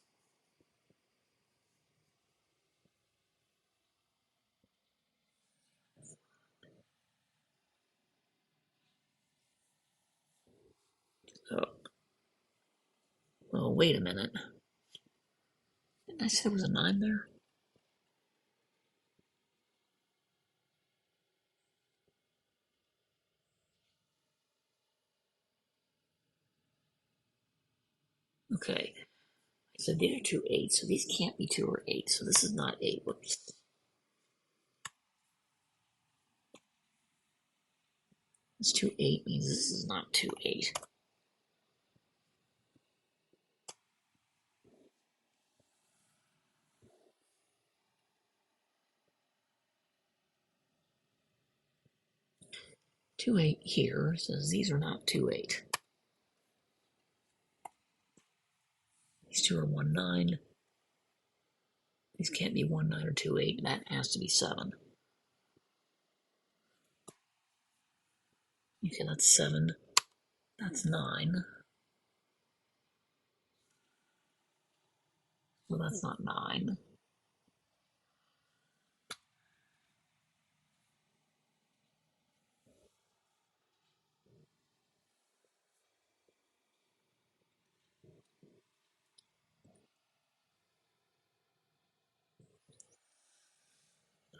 Oh. Oh, wait a minute. Didn't I say there was a 9 there? Okay. I said these are 2 8, so these can't be 2 or 8, so this is not 8. Whoops. This 2, 8 means this is not 2, 8. Two 8 here says these are not 2, 8. These two are 1, 9. These can't be 1, 9 or 2, 8. That has to be 7. Okay, that's 7. That's 9. So that's not 9.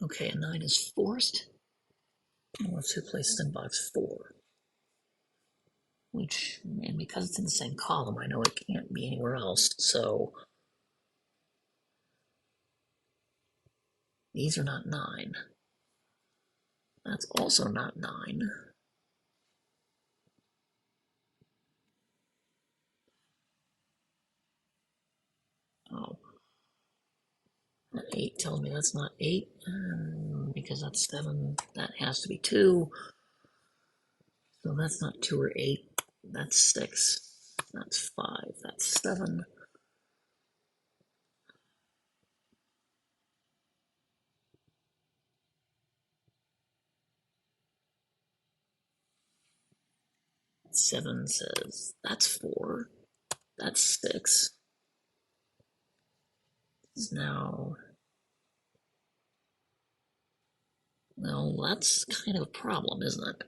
Okay, a 9 is forced. We'll have to place it in box 4. Which, and because it's in the same column, I know it can't be anywhere else, so these are not 9. That's also not 9. Oh. That 8 tells me that's not 8, because that's 7. That has to be 2. So that's not 2 or 8. That's 6. That's 5. That's 7. Seven says that's 4. That's 6. Is now, well, that's kind of a problem, isn't it?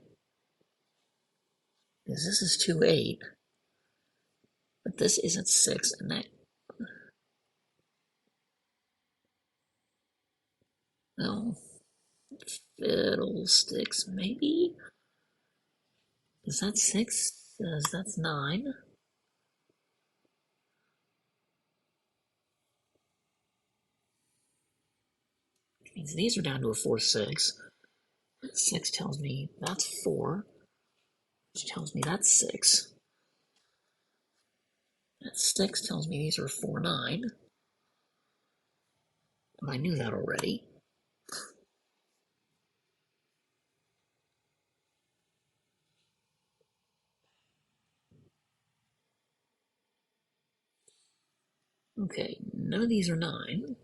Because this is 2, 8, but this isn't 6, and that, well, fiddlesticks, maybe? Is that 6? Says that's 9. Which means these are down to a 4, 6. 6 tells me that's 4, which tells me that's 6. That 6 tells me these are 4, 9. And I knew that already. Okay, none of these are 9.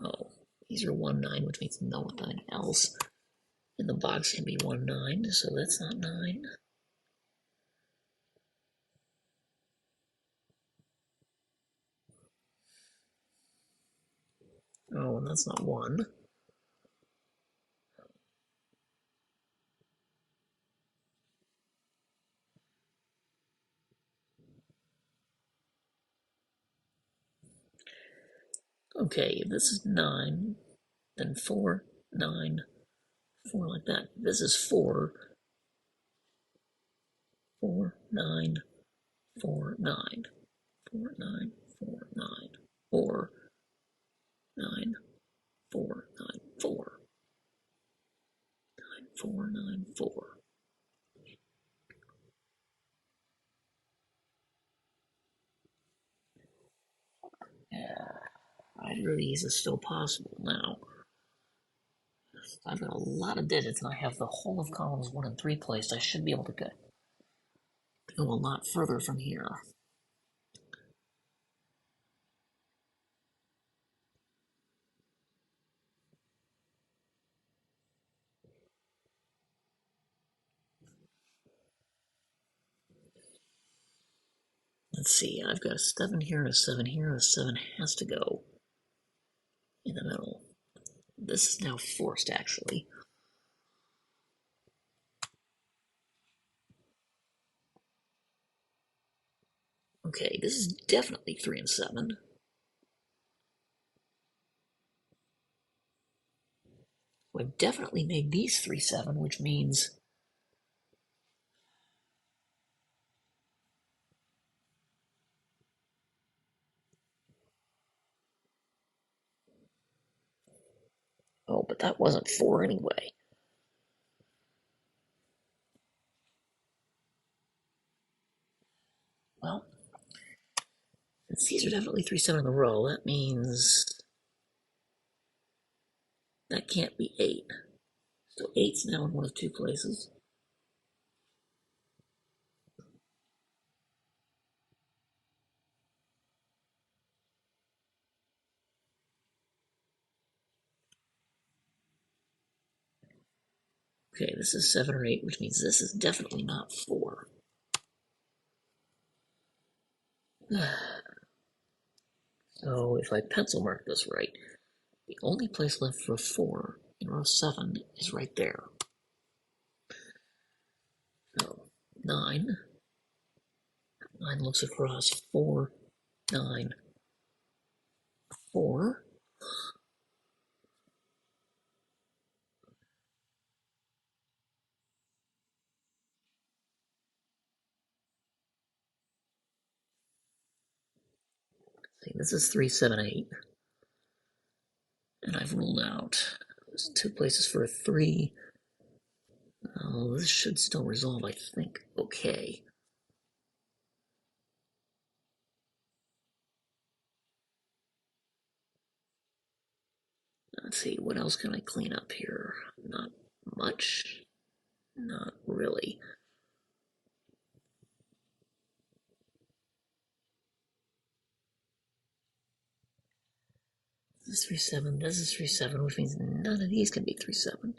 Oh, these are 1, 9, which means nothing else in the box can be 1, 9, so that's not 9. Oh, and that's not 1. Okay, if this is 9, then 4, 9, 4 like that. This is 4, 4, 9, 4, 9, 4, 9, 4, 9, or 9, 4, 9, 4, 9, 4, 9, 4. Yeah, either of these is still possible now. I've got a lot of digits and I have the whole of columns 1 and 3 placed. I should be able to go a lot further from here. Let's see, I've got a 7 here, a 7 here, a 7 has to go in the middle. This is now forced, actually. Okay, this is definitely 3 and 7. I've definitely made these 3, 7, which means... Oh, but that wasn't 4 anyway. Well, since these are definitely 3, 7 in a row, that means... that can't be 8. So 8's now in one of 2 places. Okay, this is 7 or 8, which means this is definitely not 4. So if I pencil mark this right, the only place left for 4 in row 7 is right there. So 9. 9 looks across 4, 9, 4. See, this is 3, 7, 8. And I've ruled out there's 2 places for a 3. Oh, this should still resolve, I think. Okay. Let's see, what else can I clean up here? Not much. Not really. This is 3, 7. This is 3, 7, which means none of these can be 3, 7.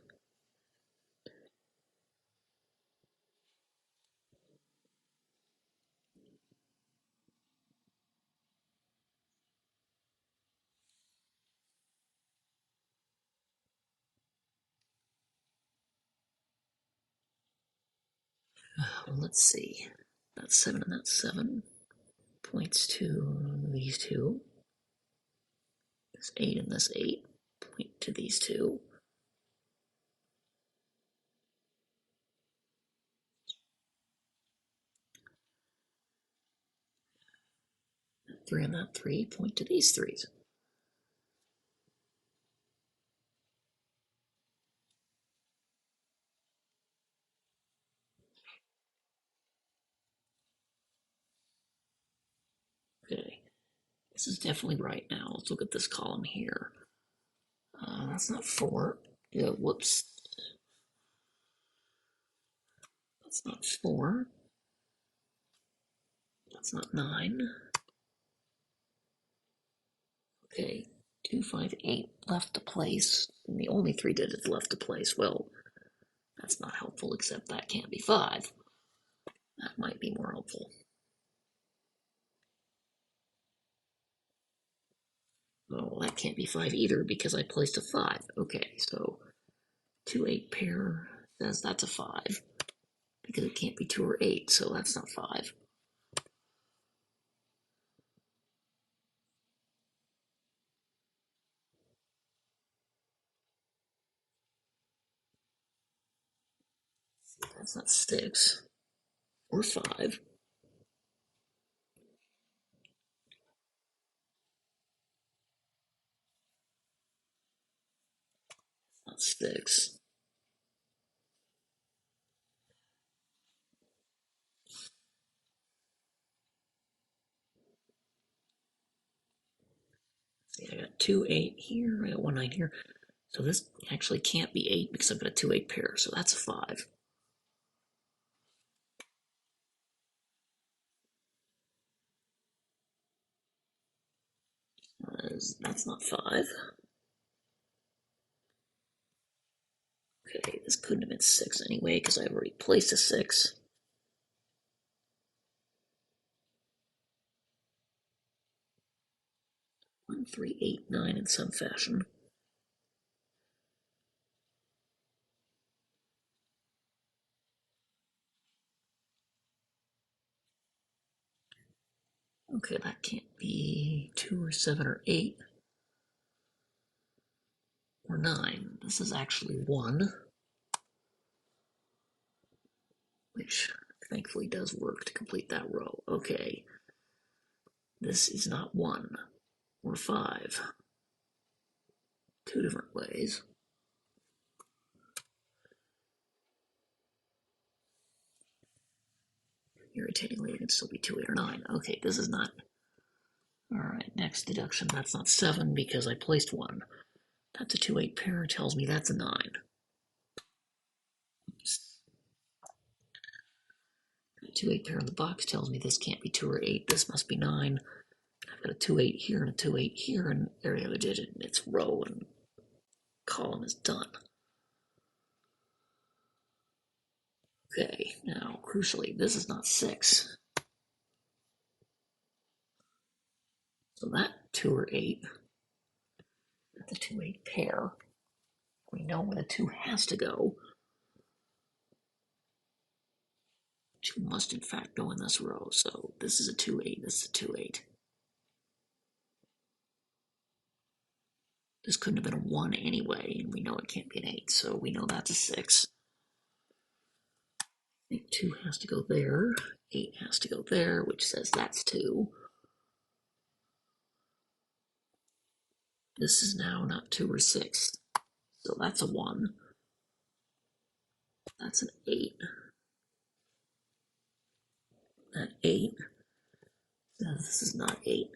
Well, let's see. That's 7 and that's 7. Points to these 2. This 8 and this 8. Point to these 2. That 3 and that 3 point to these 3s. Okay. This is definitely right now. Let's look at this column here. That's not 4. Yeah, whoops. That's not 4. That's not 9. Okay, 2, 5, 8 left to place. And the only 3 digits left to place. Well, that's not helpful, except that can't be 5. That might be more helpful. Oh, that can't be 5 either because I placed a 5. Okay, so 2 8 pair says that's a 5 because it can't be 2 or 8, so that's not 5. That's not 6 or 5. Not 6. See, I got 2 8 here, I got 1 9 here. So this actually can't be 8 because I've got a 2 8 pair, so that's a 5. That's not 5. Okay, this couldn't have been 6 anyway because I've already placed a 6. 1 3 8 9 in some fashion. Okay, that can't be 2 or 7 or 8 or 9. This is actually 1, which thankfully does work to complete that row. Okay, this is not 1 or 5. 2 different ways. Irritatingly, it can still be 2 8 or 9. Okay, this is not. Alright, next deduction. That's not 7 because I placed 1. That's a 2 8 pair, tells me that's a 9. A 2 8 pair in the box tells me this can't be 2 or 8. This must be 9. I've got a 2 8 here and a 2 8 here, and every other digit in its row and column is done. Okay, now crucially, this is not 6. So that 2 or 8, that's a 2 8 pair. We know where the 2 has to go. 2 must in fact go in this row. So this is a 2 8, this is a 2 8. This couldn't have been a 1 anyway, and we know it can't be an 8, so we know that's a 6. I think 2 has to go there, 8 has to go there, which says that's 2. This is now not 2 or 6, so that's a 1. That's an 8. That 8 says this is not 8.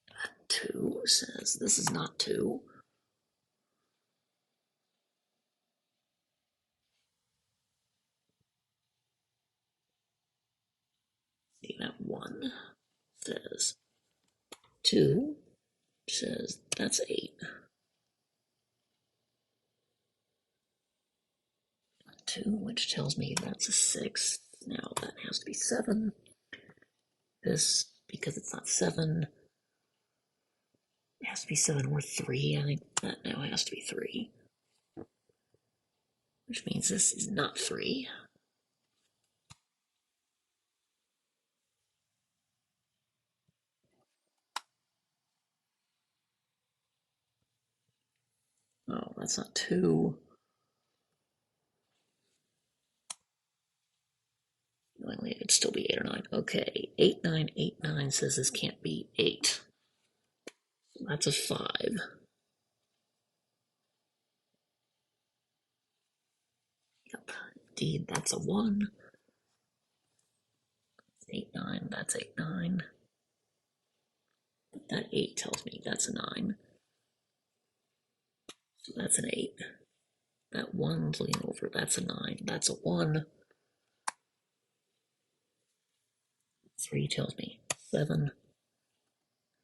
That 2 says this is not 2. See, that 1 says 2, says that's 8. 2, which tells me that's a 6. Now that has to be 7. This, because it's not 7, it has to be 7 or 3. I think that now has to be 3. Which means this is not 3. Oh, that's not 2. Anyway, it'd still be 8 or 9. Okay, 8 9 8 9 says this can't be 8. So that's a 5. Yep, indeed, that's a 1. 8 9, that's 8 9. But that 8 tells me that's a 9. So that's an 8. That 1's leaning over, that's a 9. That's a 1. 3 tells me 7.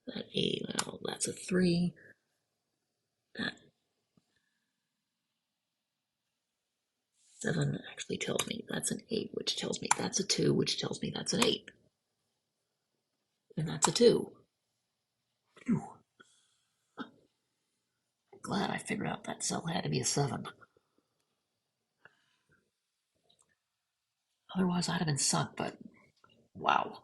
That 8, well, that's a 3. That 7 actually tells me that's an 8, which tells me that's a 2, which tells me that's an 8. And that's a 2. Phew. Glad I figured out that cell had to be a 7. Otherwise, I'd have been sunk, but wow.